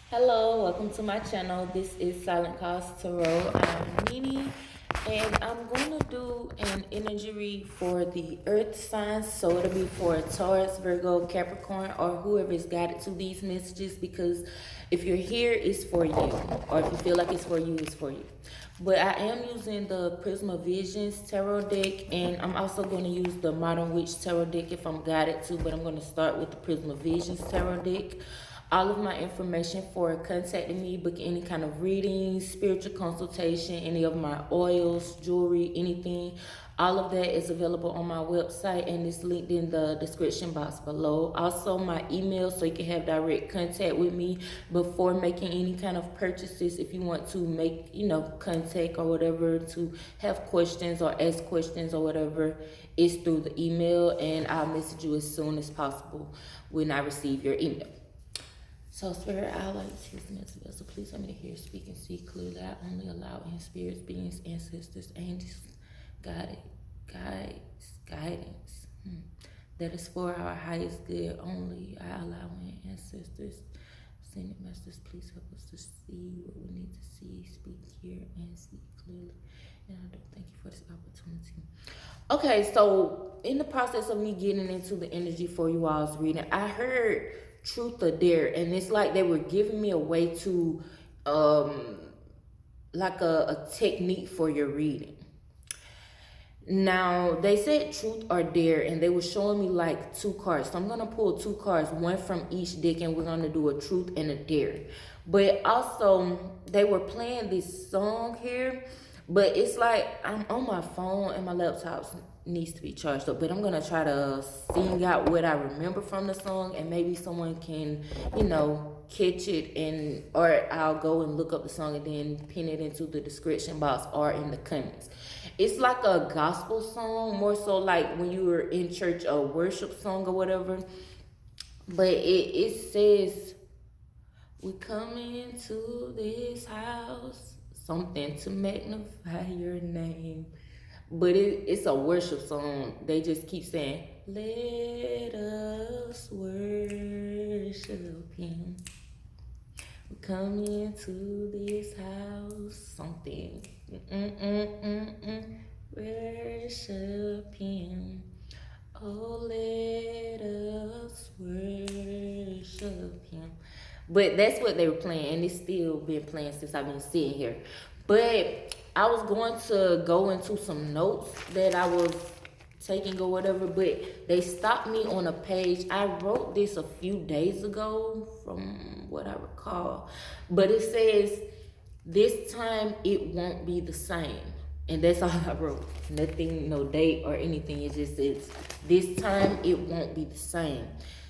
Hello, welcome to my channel. This is Silent Calls Tarot. I'm Nini, and I'm going to do an energy read for the earth signs. So it'll be for Taurus, Virgo, Capricorn, or whoever is guided to these messages, because if you're here, it's for you. Or if you feel like it's for you, it's for you. But I am using the Prisma Visions Tarot deck, and I'm also going to use the Modern Witch Tarot deck if I'm guided to, but I'm going to start with the Prisma Visions Tarot deck. All of my information for contacting me, booking any kind of readings, spiritual consultation, any of my oils, jewelry, anything, all of that is available on my website, and it's linked in the description box below. Also, my email, so you can have direct contact with me before making any kind of purchases. If you want to make, contact or whatever, to have questions or ask questions or whatever, it's through the email, and I'll message you as soon as possible when I receive your email. So, Spirit, I like to use them as a vessel. Please let me to hear, speak, and see clearly. I only allow in spirits, beings, ancestors, angels, guidance. That is for our highest good only. I allow in ancestors, sending messages. Please help us to see what we need to see, speak, hear, and see clearly. And I do thank you for this opportunity. Okay, so in the process of me getting into the energy for you all's reading, I heard truth or dare, and it's like they were giving me a way to like a technique for your reading. Now they said truth or dare, and they were showing me like two cards, so I'm gonna pull two cards, one from each deck, and we're gonna do a truth and a dare. But also they were playing this song here, but it's like I'm on my phone and my laptop needs to be charged up, but I'm gonna try to sing out what I remember from the song, and maybe someone can, catch it, and or I'll go and look up the song and then pin it into the description box or in the comments. It's like a gospel song, more so like when you were in church, a worship song or whatever. But it says, we come into this house, something to magnify your name. But it's a worship song. They just keep saying, let us worship him. We come into this house, something. Worship him. Oh, let us worship him. But that's what they were playing, and it's still been playing since I've been sitting here. But I was going to go into some notes that I was taking or whatever, but they stopped me on a page. I wrote this a few days ago from what I recall. But it says, this time it won't be the same. And that's all I wrote. Nothing, no date or anything. It just says, this time it won't be the same.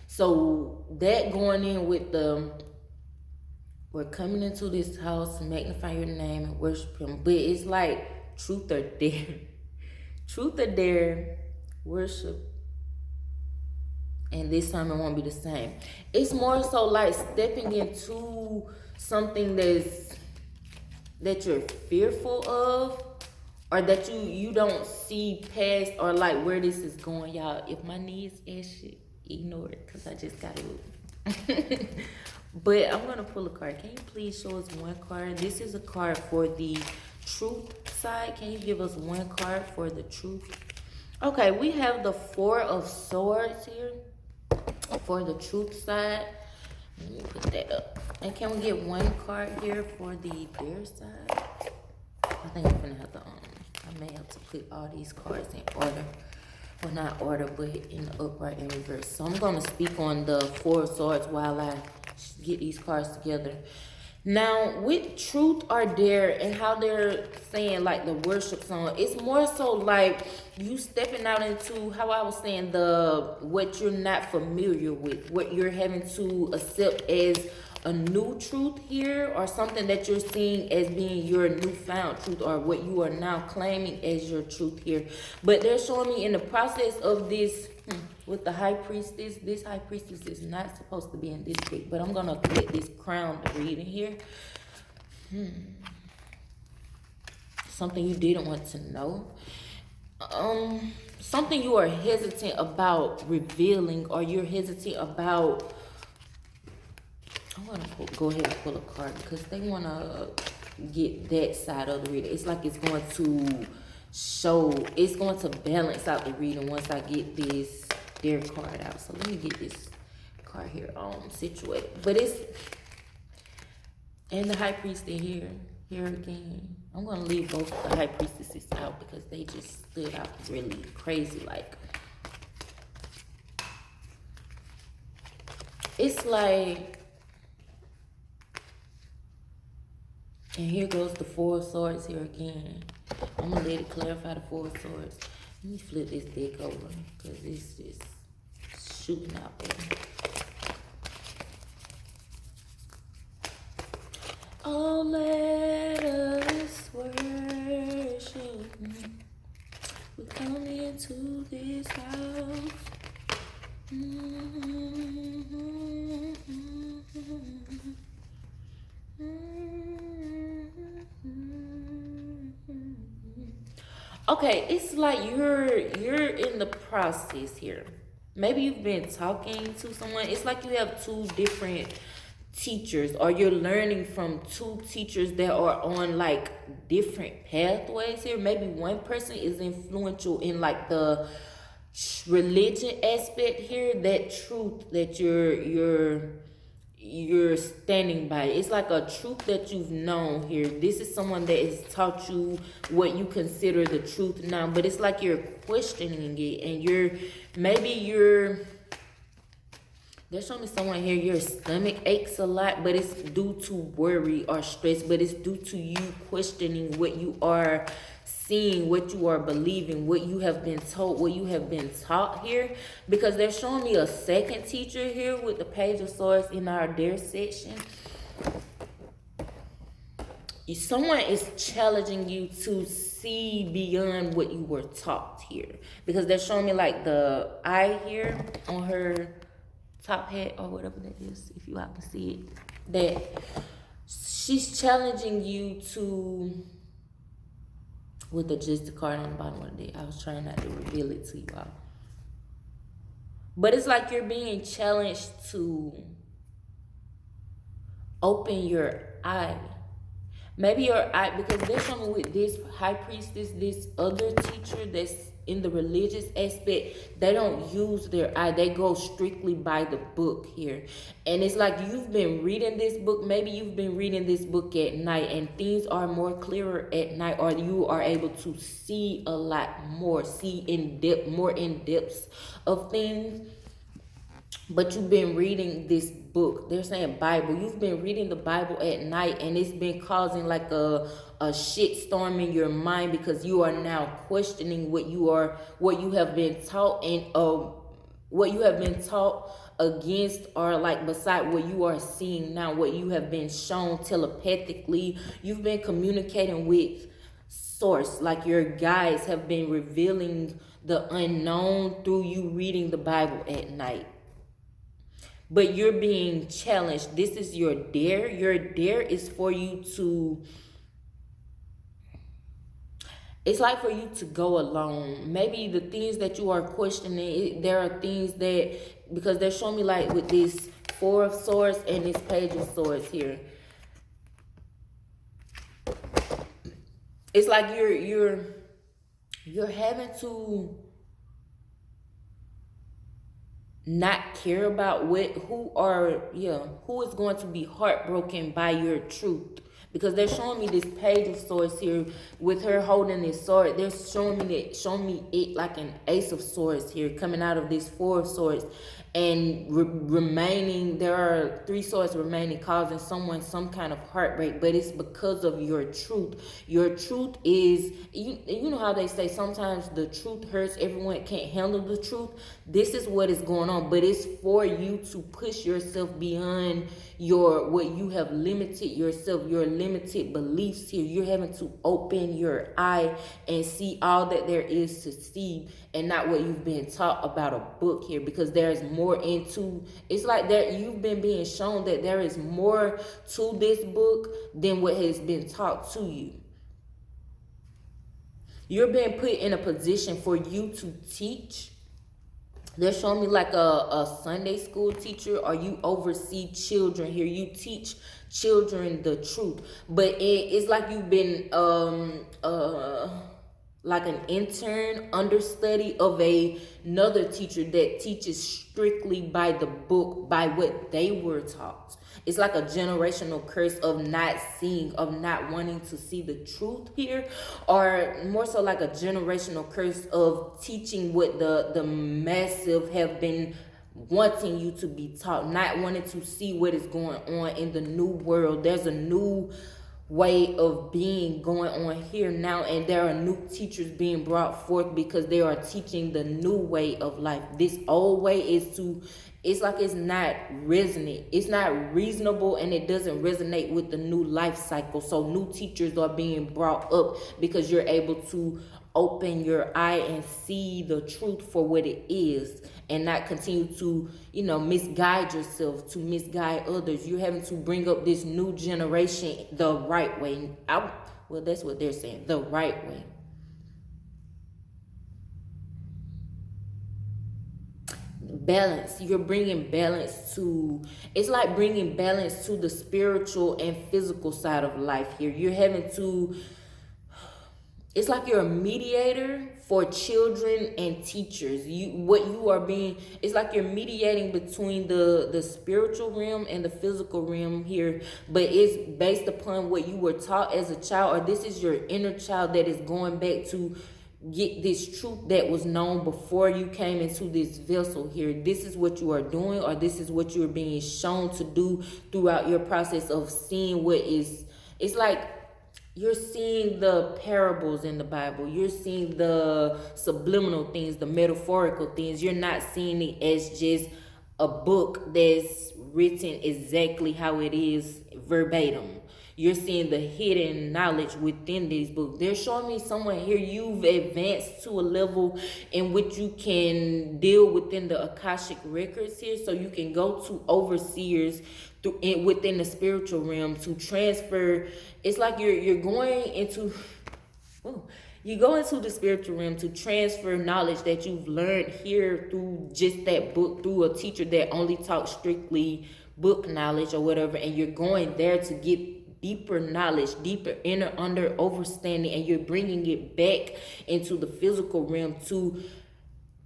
So that going in with the, we're coming into this house, magnify your name and worship him. But it's like truth or dare. Truth or dare, worship. And this time it won't be the same. It's more so like stepping into something that you're fearful of, or that you don't see past, or like where this is going, y'all. If my knees and shit, ignore it, because I just got it. But I'm going to pull a card. Can you please show us one card? This is a card for the truth side. Can you give us one card for the truth? Okay, we have the Four of Swords here for the truth side. Let me put that up. And can we get one card here for the dare side? I think I'm going to have to, I may have to put all these cards in order. Well, not order, but in the upright and reverse. So I'm going to speak on the Four of Swords while I get these cards together. Now, with truth or dare and how they're saying like the worship song, it's more so like you stepping out into, how I was saying, what you're not familiar with, what you're having to accept as a new truth here, or something that you're seeing as being your newfound truth, or what you are now claiming as your truth here. But they're showing me in the process of this, with the high priestess, this high priestess is not supposed to be in this deck, but I'm going to let this crown read in here. Something you didn't want to know. Something you are hesitant about revealing, or you're hesitant about I'm going to go ahead and pull a card because they want to get that side of the reading. It's like it's going to show, it's going to balance out the reading once I get their card out. So let me get this card here situated. But it's, and the High Priestess here again. I'm going to leave both the High Priestesses out because they just stood out really crazy. Like, it's like, and here goes the Four of Swords here again. I'm going to let it clarify the Four of Swords. Let me flip this deck over because it's just shooting out there. Oh, let us worship. We come into this house. Okay, it's like you're in the process here. Maybe you've been talking to someone. It's like you have two different teachers, or you're learning from two teachers that are on like different pathways here. Maybe one person is influential in like the religion aspect here, that truth that you're standing by. It's like a truth that you've known here. This is someone that has taught you what you consider the truth now, but it's like you're questioning it, and there's showing me someone here, your stomach aches a lot, but it's due to worry or stress, but it's due to you questioning what you are seeing, what you are believing, what you have been told, what you have been taught here. Because they're showing me a second teacher here with the Page of Swords in our Dare section. Someone is challenging you to see beyond what you were taught here. Because they're showing me like the eye here on her top hat or whatever that is, if you have to see it, that she's challenging you to, with the just the card on the bottom of the deck. I was trying not to reveal it to you all, but it's like you're being challenged to open your eye. Maybe your eye, because there's something with this High Priestess, this other teacher that's in the religious aspect, they don't use their eye. They go strictly by the book here. And it's like you've been reading this book. Maybe you've been reading this book at night and things are more clearer at night, or you are able to see a lot more, see in depth, more in depths of things. But you've been reading this book. They're saying Bible. You've been reading the Bible at night, and it's been causing like a shit storm in your mind, because you are now questioning what you have been taught, and what you have been taught against, or like beside what you are seeing now, what you have been shown telepathically. You've been communicating with source, like your guides have been revealing the unknown through you reading the Bible at night. But you're being challenged. This is your dare. Your dare is for you to, it's like for you to go alone. Maybe the things that you are questioning, there are things that, because they're showing me like with this Four of Swords and this Page of Swords here. It's like you're having to not care about who is going to be heartbroken by your truth. Because they're showing me this Page of Swords here with her holding this sword. They're showing me it like an Ace of Swords here coming out of this Four of Swords, and remaining, there are three swords remaining, causing someone some kind of heartbreak. But it's because of your truth. Your truth is, you know how they say sometimes the truth hurts, everyone can't handle the truth. This is what is going on, but it's for you to push yourself beyond what you have limited yourself, your limited beliefs here. You're having to open your eye and see all that there is to see, and not what you've been taught about a book here, because there's more into, it's like that you've been being shown that there is more to this book than what has been taught to you. You're being put in a position for you to teach, They're showing me like a Sunday school teacher, or you oversee children here. You teach children the truth. But it's like you've been like an intern, understudy of another teacher that teaches strictly by the book, by what they were taught. It's like a generational curse of not seeing, of not wanting to see the truth here, or more so like a generational curse of teaching what the massive have been wanting you to be taught, not wanting to see what is going on in the new world. There's a new way of being going on here now, and there are new teachers being brought forth because they are teaching the new way of life. This old way it's like it's not resonant, it's not reasonable, and it doesn't resonate with the new life cycle. So new teachers are being brought up because you're able to open your eye and see the truth for what it is, and not continue to, misguide yourself, to misguide others. You're having to bring up this new generation the right way. Well, that's what they're saying, the right way. Balance. You're bringing balance to, it's like bringing balance to the spiritual and physical side of life here. You're having to, it's like you're a mediator for children and teachers. It's like you're mediating between the spiritual realm and the physical realm here, but it's based upon what you were taught as a child, or this is your inner child that is going back to get this truth that was known before you came into this vessel here. This is what you are doing, or this is what you're being shown to do throughout your process of seeing what is. It's like you're seeing the parables in the Bible. You're seeing the subliminal things, the metaphorical things. You're not seeing it as just a book that's written exactly how it is verbatim. You're seeing the hidden knowledge within these books. They're showing me someone here, you've advanced to a level in which you can deal within the Akashic records here, so you can go to overseers within the spiritual realm to transfer. It's like you're going into, you go into the spiritual realm to transfer knowledge that you've learned here through just that book, through a teacher that only taught strictly book knowledge or whatever, and you're going there to get deeper knowledge, deeper inner understanding, and you're bringing it back into the physical realm to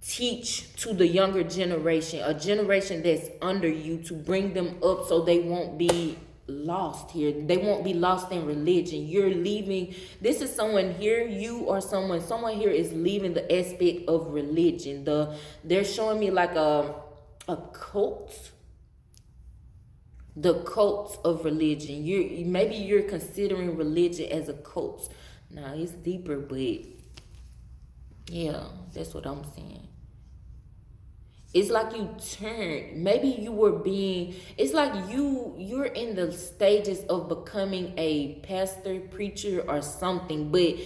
teach to the younger generation, a generation that's under you, to bring them up so they won't be lost here. They won't be lost in religion. You're leaving. This is someone here, you or someone here is leaving the aspect of religion. They're showing me like a cult. The cults of religion. Maybe you're considering religion as a cult. Now it's deeper, but yeah, that's what I'm saying. It's like you turned. Maybe you were being. It's like you're in the stages of becoming a pastor, preacher, or something. But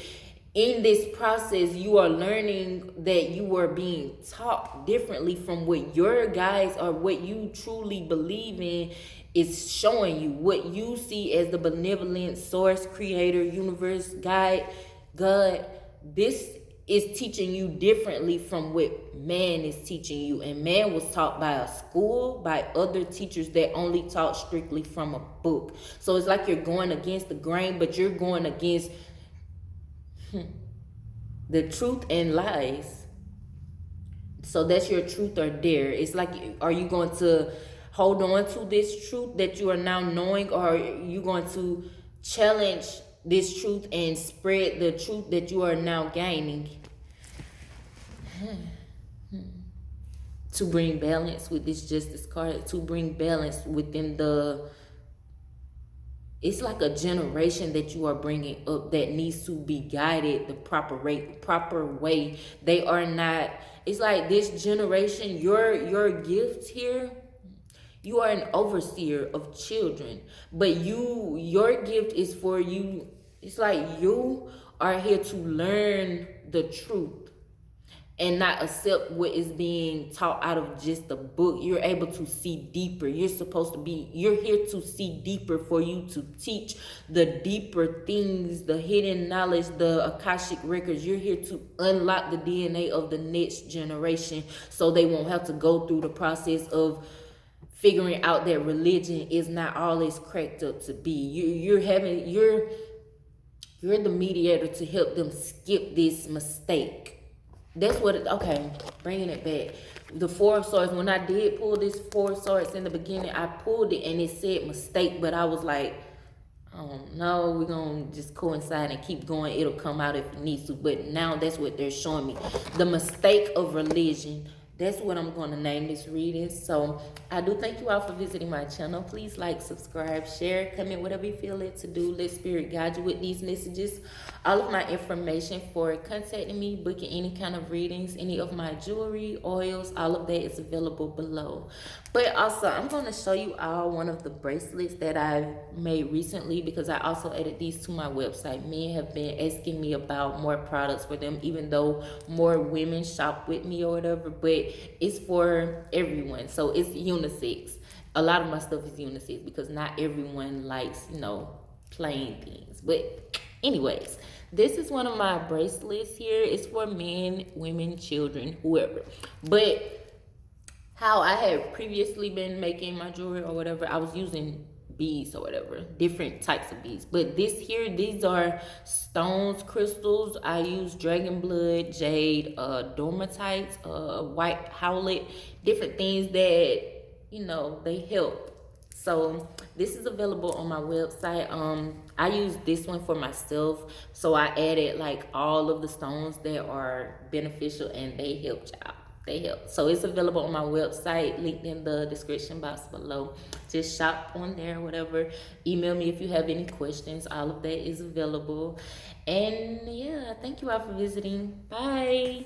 in this process, you are learning that you are being taught differently from what your guides or what you truly believe in is showing you. What you see as the benevolent source, creator, universe, guide, God, this is teaching you differently from what man is teaching you. And man was taught by a school, by other teachers that only taught strictly from a book. So it's like you're going against the grain, but you're going against the truth and lies. So that's your truth or dare. It's like, are you going to hold on to this truth that you are now knowing, or are you going to challenge this truth and spread the truth that you are now gaining? To bring balance with this Justice card, to bring balance within it's like a generation that you are bringing up that needs to be guided the proper way. They are not, it's like this generation, your gift here, you are an overseer of children, but your gift is for you. It's like you are here to learn the truth. and not accept what is being taught out of just the book. You're able to see deeper. You're here to see deeper, for you to teach the deeper things, the hidden knowledge, the Akashic records. You're here to unlock the DNA of the next generation, so they won't have to go through the process of figuring out that religion is not all it's cracked up to be. You're the mediator to help them skip this mistake. That's what okay, bringing it back. The Four of Swords, when I did pull this Four of Swords in the beginning, I pulled it and it said mistake, but I was like, oh no, we're gonna just coincide and keep going. It'll come out if it needs to. But now that's what they're showing me. The mistake of religion. That's what I'm going to name this reading. So I do thank you all for visiting my channel. Please like, subscribe, share, comment, whatever you feel led to do. Let Spirit guide you with these messages. All of my information for contacting me, booking any kind of readings, any of my jewelry, oils, all of that is available below. But also, I'm going to show you all one of the bracelets that I've made recently, because I also added these to my website. Men have been asking me about more products for them, even though more women shop with me or whatever. But it's for everyone, so it's unisex. A lot of my stuff is unisex because not everyone likes, plain things. But anyways, this is one of my bracelets here. It's for men, women, children, whoever. But how I had previously been making my jewelry or whatever, I was using beads or whatever, different types of beads. But this here, these are stones, crystals. I use dragon blood, jade, dormatite, white howlet, different things that they help. So this is available on my website. I use this one for myself, so I added like all of the stones that are beneficial and they help y'all. They help. So it's available on my website, linked in the description box below. Just shop on there, whatever. Email me if you have any questions. All of that is available. And yeah, thank you all for visiting. Bye.